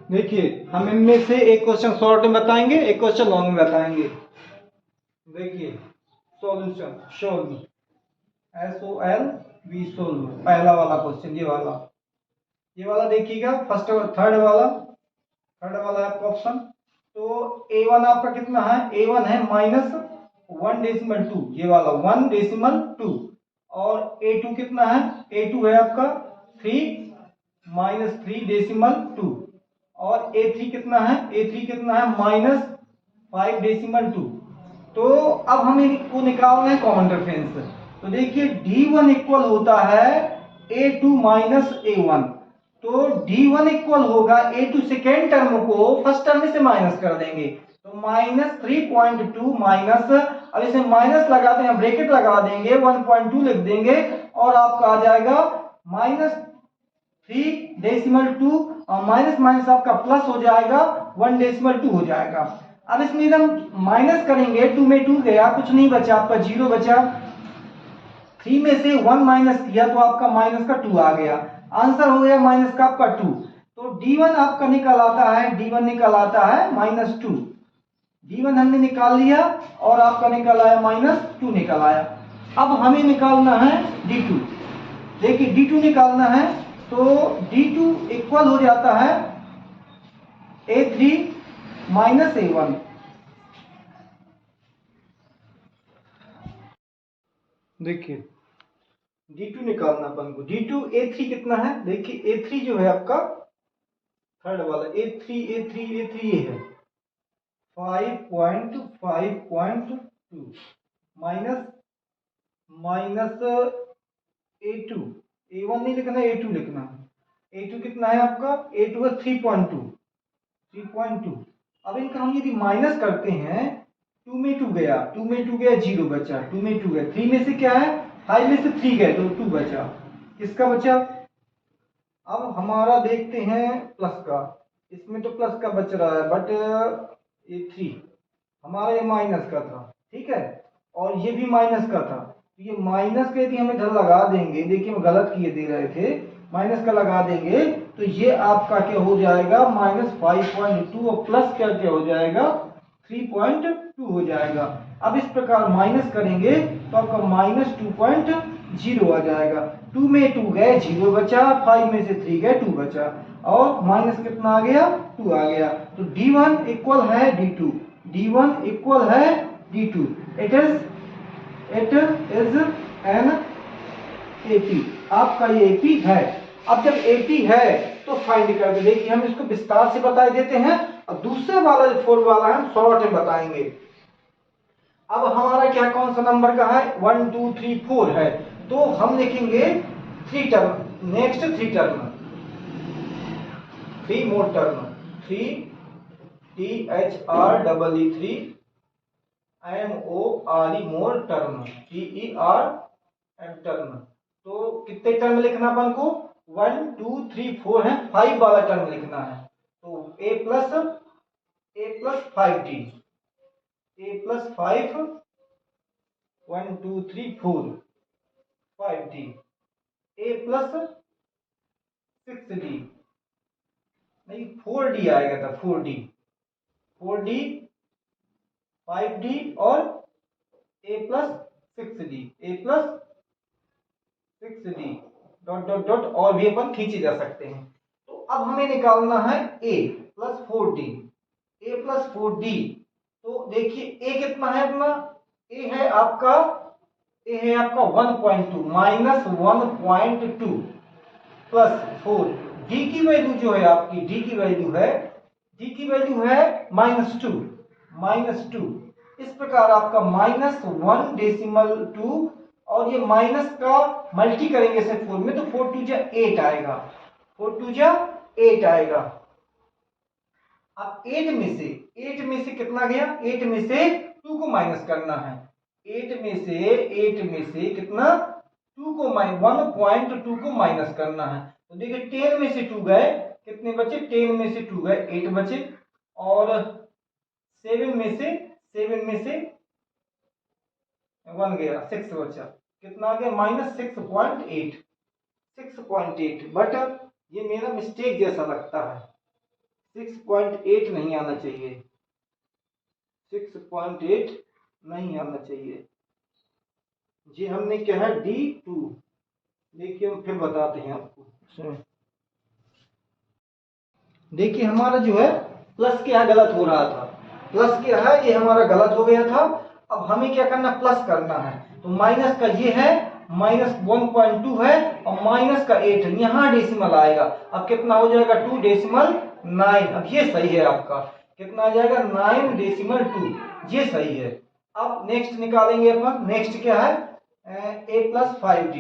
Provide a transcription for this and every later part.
देखिए हम इनमें से एक क्वेश्चन शॉर्ट में बताएंगे, एक क्वेश्चन लॉन्ग में बताएंगे। देखिए सॉल्यूशन सोल्व, SOLV सोल्व, पहला वाला क्वेश्चन ये वाला देखिएगा। फर्स्ट थर्ड वाला आपका ऑप्शन। तो A1 आपका कितना है? A1 है -1.2, ये वाला 1.2। और A2 कितना है? A2 है आपका 3-3.2। और A3 कितना है? A3 कितना है? -5.2। तो अब हमें इनको निकालना है कॉमन रेफरेंस। तो देखिए D1 इक्वल होता है A2 माइनस A1। तो D1 इक्वल होगा A2 सेकेंड टर्म को फर्स्ट टर्म से माइनस कर देंगे, तो -3.2 माइनस, अब इसे माइनस लगाते हैं, ब्रैकेट लगा देंगे, 1.2 लिख देंगे और आपका आ जाएगा -3.2 और माइनस माइनस आपका प्लस हो जाएगा, 1.2 हो जाएगा। अब इसमें हम माइनस करेंगे, 2 में 2 गया, कुछ नहीं बचा, आपका 0 बचा। 3 में से 1 माइनस किया तो आपका माइनस का 2 आ गया, आंसर हो गया माइनस का आपका 2। तो D1 आपका निकल आता है, D1 निकल आता है -2। D1 हमने निकाल लिया और आपका निकल आया -2 निकल आया। अब हमें निकालना है D2। देखिए D2 निकालना है, तो D2 इक्वल हो जाता है A3 माइनस A1। देखिए D2 निकालना अपन को। D2 A3 कितना है? देखिए A3 जो है आपका थर्ड वाला A3 ये है 5.5.2 माइनस A2, A1 नहीं लिखना, A2 लिखना है। A2 कितना है आपका? A2 है 3.2। अब इनका हम यदि माइनस करते हैं, 2 में 2 गया, 2 में 2 गया, 0 बचा, 2 में 2 गया, 3 में से क्या है? 5 में से 3 गए तो 2 बचा, किसका बचा? अब हमारा देखते हैं प्लस का, इसमें तो प्लस का बच रहा है, बट ये 3 हमारा ये माइनस का था, ठीक है, और ये भी माइनस का था। तो ये माइनस का यदि हम इधर लगा देंगे, देखिए हम गलत किए दे रहे थे, माइनस का लगा देंगे तो ये आपका क्या हो जाएगा? -5.2 और प्लस क्या क्या हो जाएगा? 3.2 हो जाएगा। अब इस प्रकार माइनस करेंगे तो आपका -2.0 आ जाएगा। 2 में 2 गए, 0 बचा, 5 में से 3 गए, 2 बचा, और माइनस कितना आ गया? 2 आ गया। तो D1 इक्वल है D2, D1 इक्वल है D2, it is an AP। आपका ये AP है। अब जब AP है तो फाइंड करके देखिए, हम इसको विस्तार से बता देते हैं और दूसरे वाला जो 4 वाला है हम शॉर्ट में बताएंगे। अब हमारा क्या कौन सा नंबर का है? 1 2 3 4 है, तो हम लिखेंगे 3 टर्म, नेक्स्ट 3 टर्म, 3 मोर टर्म, 3 THREE 3 मोर टर्म, TERM टर्म। तो कितने टर्म लिखना अपन को? 1 2 3 4 है, 5 वाला टर्म लिखना है। तो a plus 5t, a plus 5, 1 2 3 4 5t, a plus 6d, नहीं 4d आएगा था, 4d 5d और a plus 6d, a plus 6d dot dot dot, और भी अपन खींचे जा सकते हैं। तो अब हमें निकालना है a plus 4d, a plus 4d। तो देखिए a कितना है अपना? a है आपका 1.2 माइनस 1.2 प्लस 4। d की वैल्यू जो है आपकी, d की वैल्यू है -2। इस प्रकार आपका -1.2, और ये माइनस का मल्टी करेंगे इसे 4 में, तो 4 2 जा 8 आएगा, 4 2 जा 8 आएगा। अब 8 में से कितना गया? 8 में से 2 को माइनस करना है। 8 में से कितना? 2 को 1.2 को माइनस करना है। तो देखिए 10 में से 2 गए, कितने बचे? 10 में से 2 गए, 8 बचे, और 7 में से 1 गया, 6 बचा, कितना आ गया? -6.8। बट ये मेरा मिस्टेक जैसा लगता है, 6.8 नहीं आना चाहिए, 6.8 नहीं आना चाहिए। जी हमने क्या है D2। देखिए हम फिर बताते हैं आपको। देखिए हमारा जो है प्लस क्या गलत हो रहा था, प्लस क्या है ये हमारा गलत हो गया था। अब हमें क्या करना, प्लस करना है। तो माइनस का ये है -1.2 है और माइनस का 8 है, यहाँ डेसिमल आएगा। अब कितना हो जाएगा 2.9। अब ये सही है आपका, कितना आ जाएगा 9.2, ये सही है। अब नेक्स्ट निकालेंगे अपन। नेक्स्ट क्या है a+5d।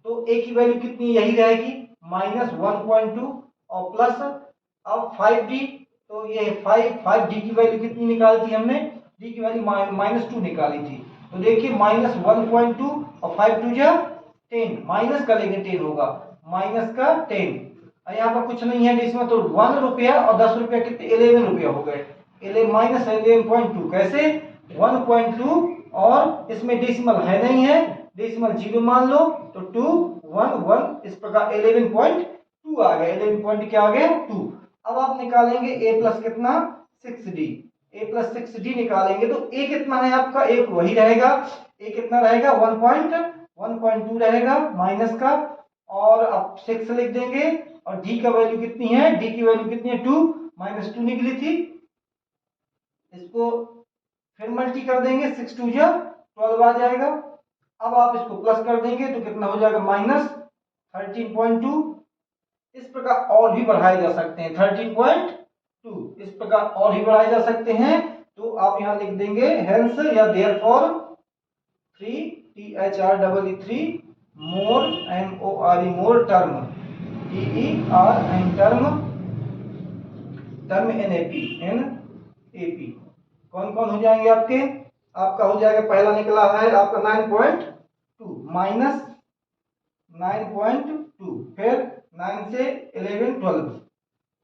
तो a की वैल्यू कितनी यही रहेगी -1.2 और प्लस अब 5d। तो ये 5d की वैल्यू कितनी निकाली थी हमने, d की वैल्यू -2 निकाली थी। तो देखिए -1.2 और 5 2 जा 10, माइनस का लेकिन 10 होगा, माइनस का 10। यहाँ पर कुछ नहीं है इसमें, तो 1 रुपया और 10 रुपया कितने 11 रुपया हो गए, -11.2। कैसे 1.2 और इसमें डेसिमल है नहीं है, डेसिमल 0 मान लो तो 2 1 1, इस प्रकार 11.2 आ गया। 11 पॉइंट क्या आ गया 2। अब आप निकालेंगे a प्लस कितना 6d, a+6d निकालेंगे तो a कितना है आपका, एक वही रहेगा, a कितना रहेगा 1.2 रहेगा माइनस का, और अब 6 लिख देंगे। और d का वैल्यू कितनी है, d की वैल्यू कितनी है 2, -2 निकली थी। इसको फिर मल्टी कर देंगे, 6 2 जा 12 आ जाएगा। अब आप इसको प्लस कर देंगे तो कितना हो जाएगा -13.2। इस प्रकार और भी बढ़ाए जा सकते हैं 13.2, इस प्रकार और भी बढ़ाए जा सकते हैं। तो आप यहां लिख देंगे हेंस या देयरफॉर 3 मोर MORE मोर टर्म टर्म NAP कौन कौन हो जाएंगे आपके, आपका हो जाएगा पहला निकला है आपका 9.2 माइनस 9.2, फिर 9 से 11 12,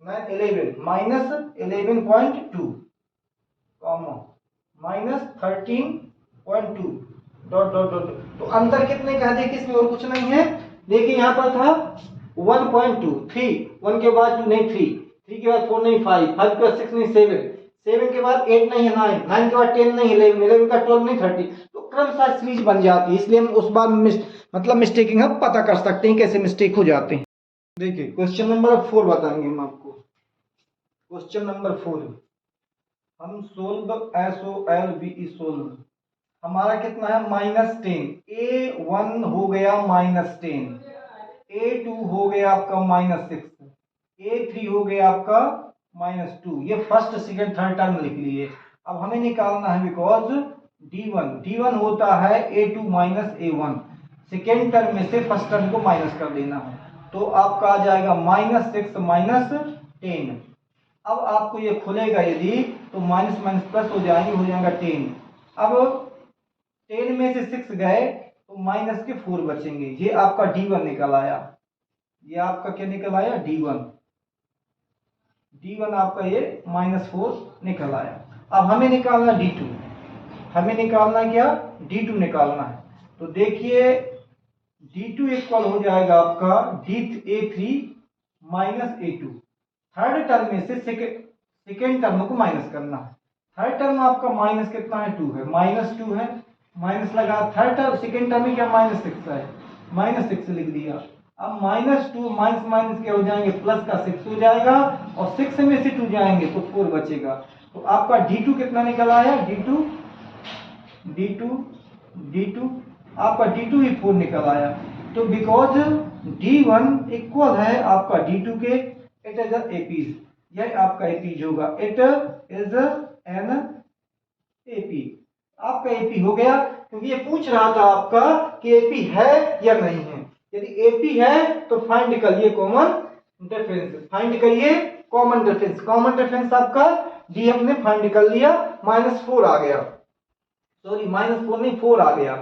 9 11 minus 11.2 comma -13.2 dot dot dot. तो अंतर कितने कह दे कि इसमें और कुछ नहीं है। देखिए यहाँ पर था 1.2 3, 1 के बाद 2 नहीं 3, 3 के बाद 4 नहीं 5, 5 के बाद 6 नहीं 7, 7 के बाद 8 नहीं है 9, 9 के बाद 10 नहीं 11, 11 का 12 नहीं 30। तो क्रमशः सीरीज बन जाती है, इसलिए हम उस बार मतलब मिस्टेकिंग हम पता कर सकते हैं कैसे मिस्टेक हो जाते हैं। देखिए क्वेश्चन नंबर 4 बताएंगे हम आपको। क्वेश्चन नंबर 4 हम सोल्व हमारा कितना है -10, a1 हो गया -10, a2 हो गया आपका -6, a3 हो गया आपका -2। ये फर्स्ट सेकंड थर्ड टर्म लिख लिए। अब हमें निकालना है बिकॉज d1 होता है a2 a1, सेकेंड टर्म में से फर्स्ट टर्म को माइनस कर देना है। तो आपका आ जाएगा -6 -10। अब आपको ये खुलेगा यदि तो माइनस माइनस प्लस हो जाएंगे, हो जाएगा 10। अब 10 में से 6 गए तो माइनस के 4 बचेंगे, ये आपका d1 निकल आया। ये आपका क्या निकल आया d1 आपका ये -4 निकल आया। अब हमें निकालना d2, हमें निकालना क्या d2 निकालना है। तो देखिए d2 इक्वल हो जाएगा आपका a3 a2। थर्ड टर्म में से सेकेंड टर्म को माइनस करना है। थर्ड टर्म आपका माइनस कितना है 2 है, -2 है, माइनस लगा। थर्ड टर्म सेकेंड टर्म में क्या -6 है, -6 लिख दिया। अब -2 माइनस माइनस क्या हो जाएंगे, प्लस का 6 हो जाएगा, और 6 में से 2 जाएंगे तो 4 बचेगा। तो आपका d2 कितना निकल आया, d2 आपका d2 ही 4 निकल आया। तो बिकॉज d1 इक्वल है आपका d2 के, इट इज एपीज, यह आपका एपीज होगा, इट इज एन एपी। आपका एपी हो गया, क्योंकि ये पूछ रहा था आपका कि एपी है या नहीं है। यदि एपी है तो फाइंड करिए कॉमन डिफरेंस, फाइंड करिए कॉमन डिफरेंस। कॉमन डिफरेंस आपका डी हमने फाइंड कर लिया, -4 आ गया, सॉरी -4 नहीं 4 आ गया,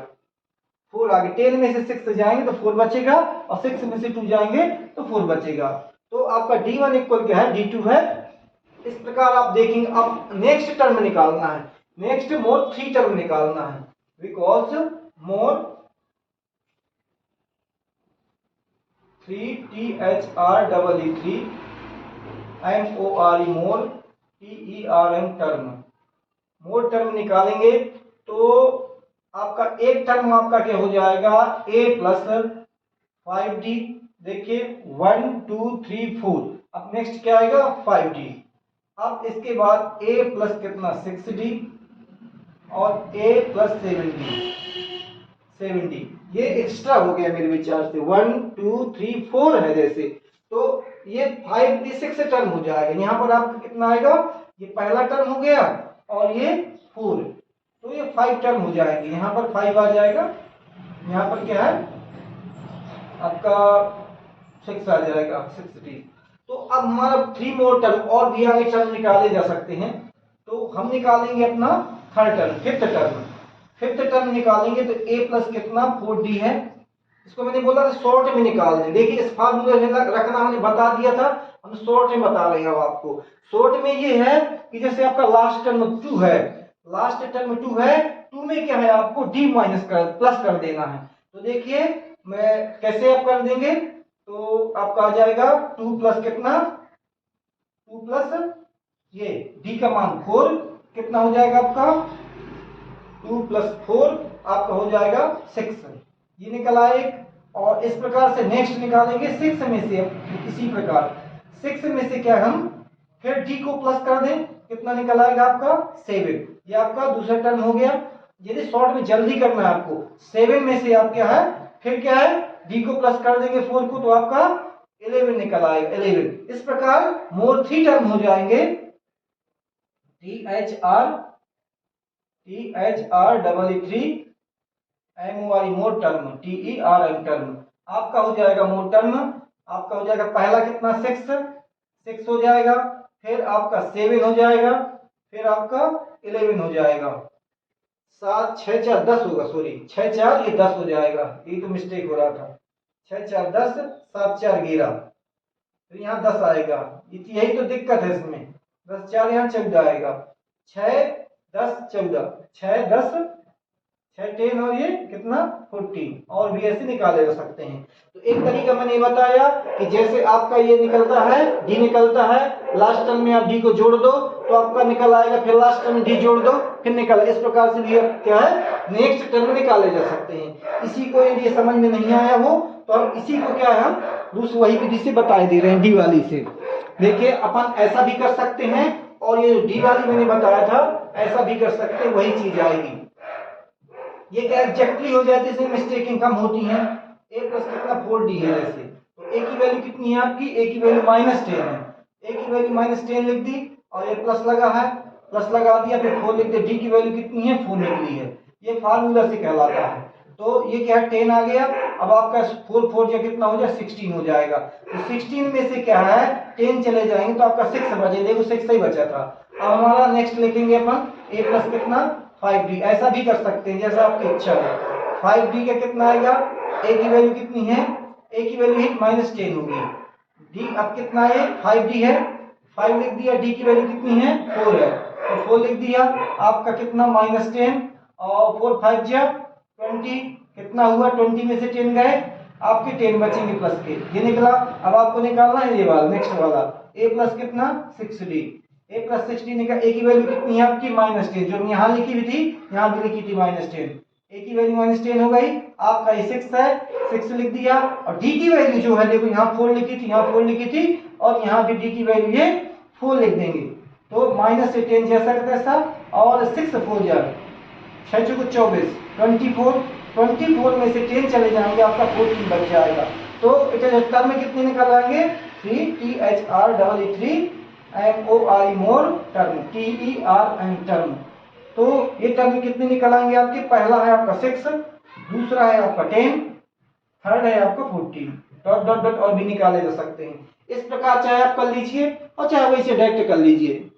4 आ गया। 10 में से 6 जाएंगे तो 4 बचेगा, और 6 में से 2 जाएंगे तो 4 बचेगा। तो आपका d1 इक्वल क्या है, d2 है। इस प्रकार आप देखेंगे। अब नेक्स्ट टर्म निकालना है, नेक्स्ट मोर 3 टर्म निकालना है, because more 3 THREE3 MORE more, TERM term. More term निकालेंगे तो आपका एक टर्म आपका क्या हो जाएगा, A प्लस 5D। देखिए 1 2 3 4, अब नेक्स्ट क्या आएगा 5D। अब इसके बाद A प्लस कितना 6D और A प्लस 7D। ये एक्स्ट्रा हो गया मेरे विचार से, 1 2 3 4 है जैसे, तो ये 5D6 टर्म हो जाएगा। यहाँ पर आपका कितना आएगा, ये पहला टर्म हो गया और ये 4, तो ये 5 टर्म हो जाएंगे। यहाँ पर 5 आ जाएगा, यहाँ पर क्या है आपका 6 आ जाएगा 6D। तो अब हमारा 3 मोर टर्म और भी आगे टर्म निकाले जा सकते हैं। तो हम निकालेंगे अपना थर्ड टर्म, फिफ्थ टर्म निकालेंगे तो A प्लस कितना 4D है। इसको मैंने बोला था शॉर्ट में निकाल दें। देखिए इस फार्मूले में रखना मैंने बता दिया था, हम शॉर्ट में बता रहे हैं अब आपको। शॉर्ट में ये है कि जैसे आपका लास्ट टर्म 2 है, लास्ट टर्म 2 है, 2 में क्या है आपको D माइनस प्लस कर देना है। तो देखिए मैं कैसे आप कर देंगे, तो आपका आ जाएगा 2 प्लस कितना 2 प्लस ये D का मान 4 कितना हो जाएगा आपका 2 प्लस 4 आपका हो जाएगा 6, ये निकला एक। और इस प्रकार से नेक्स्ट निकालेंगे 6 में से, इसी प्रकार 6 में से क्या हम फिर D को प्लस कर दें, कितना निकल आएगा आपका 7, ये आपका दूसरा टर्म हो गया। यदि शॉर्ट में जल्दी करना है आपको, 7 में से आप क्या है फिर क्या है D को प्लस कर देंगे 4 को, तो आपका 11 निकल आएगा 11। इस प्रकार मोर 3 टर्म हो जाएंगे, THR MORE मोर टर्म, TERM टर्म आपका हो जाएगा। मोर टर्म आपका हो जाएगा, पहला कितना 6 हो जाएगा, फिर आपका 7 हो जाएगा, फिर आपका 11 हो जाएगा। 7 6 4 10 होगा, सॉरी 6 4 ये 10 हो जाएगा, ये तो मिस्टेक हो रहा था। 6 4 10, 7 4 11, तो यहाँ 10 आएगा। यही तो दिक्कत है इसमें, 10 4 यहाँ 14 आएगा। 6 10 14, 6 10 6 10 और ये कितना 14, और भी ऐसे निकाले जा सकते हैं। तो एक तरीका मैंने बताया कि जैसे आपका ये निकलता है D निकलता है, लास्ट टर्म में आप D को जोड़ दो तो आपका निकल आएगा, फिर लास्ट टर्म में D जोड़ दो फिर निकल। इस प्रकार से भी क्या है नेक्स्ट टर्म में निकाले जा सकते हैं। इसी को यदि समझ में नहीं आया हो तो हम इसी को क्या है हम दूसरी वही विधि से बता दे रहे हैं, D वाली से। देखिए अपन ऐसा भी कर सकते हैं, और ये D वाली मैंने बताया था ऐसा भी कर सकते हैं, वही चीज आएगी। ये क्या एग्जैक्टली हो जाती है, इसमें मिस्टेकिंग कम होती है। A प्लस कितना 4D है जैसे, तो A की वैल्यू कितनी है आपकी, A की वैल्यू -10 है, A की वैल्यू -10 लिख दी और ये प्लस लगा है, प्लस लगा दिया, फिर 4 लिख दिया। D की वैल्यू कितनी है 4 निकली है, ये फार्मूला से कहलाता है। तो ये क्या है 10 आ गया, अब आपका 4 4 या कितना हो जाए 16 हो जाएगा। तो 16 में से क्या है 10 चले जाएंगे तो आपका 6 बचे, देखो 6 ही बचा था। अब हमारा नेक्स्ट लिखेंगे अपन A प्लस कितना 5D, ऐसा भी कर सकते हैं जैसा आपकी इच्छा है। 5D का कितना आएगा, A की वैल्यू कितनी है, A की वैल्यू -10 होगी, D अब कितना है 5D है, 5 लिख दिया, D की वैल्यू कितनी है 4 है, तो 4 लिख दिया, आपका कितना -10 और 4 5 जा 20, कितना हुआ 20 में से 10 गए, आपके 10 बचेंगे प्लस के, ये निकला। अब आपको निकालना है ये वाला नेक्स्ट वाला A प्लस कितना 6D, A प्लस 6D निकला। A की वैल्यू कितनी है आपकी -10, जो यहाँ लिखी हुई थी यहाँ भी लिखी थी -10, A की वैल्यू -10 हो गई, आपका ये 6 है 6 लिख दिया। और D की वैल्यू जो है देखो यहाँ 4 लिखी थी, यहाँ 4 लिखी थी, और यहाँ भी D की वैल्यू ये 4 लिख देंगे। तो -10 जैसा का तैसा, और 6 4 जाए 6 चौको 24, 24 में से 10 चले जाएंगे, आपका 14 बच जाएगा। तो टर्म में कितने निकल आएंगे 3, THR MORE मोर टर्म, TERM टर्म। तो ये टर्म कितने निकल आएंगे आपके, पहला है आपका 6, दूसरा है आपका 10, थर्ड है आपका 14, डॉट डॉट डॉट और भी निकाले जा सकते हैं। इस प्रकार चाहे आप कर लीजिए और चाहे वैसे डायरेक्ट कर लीजिए।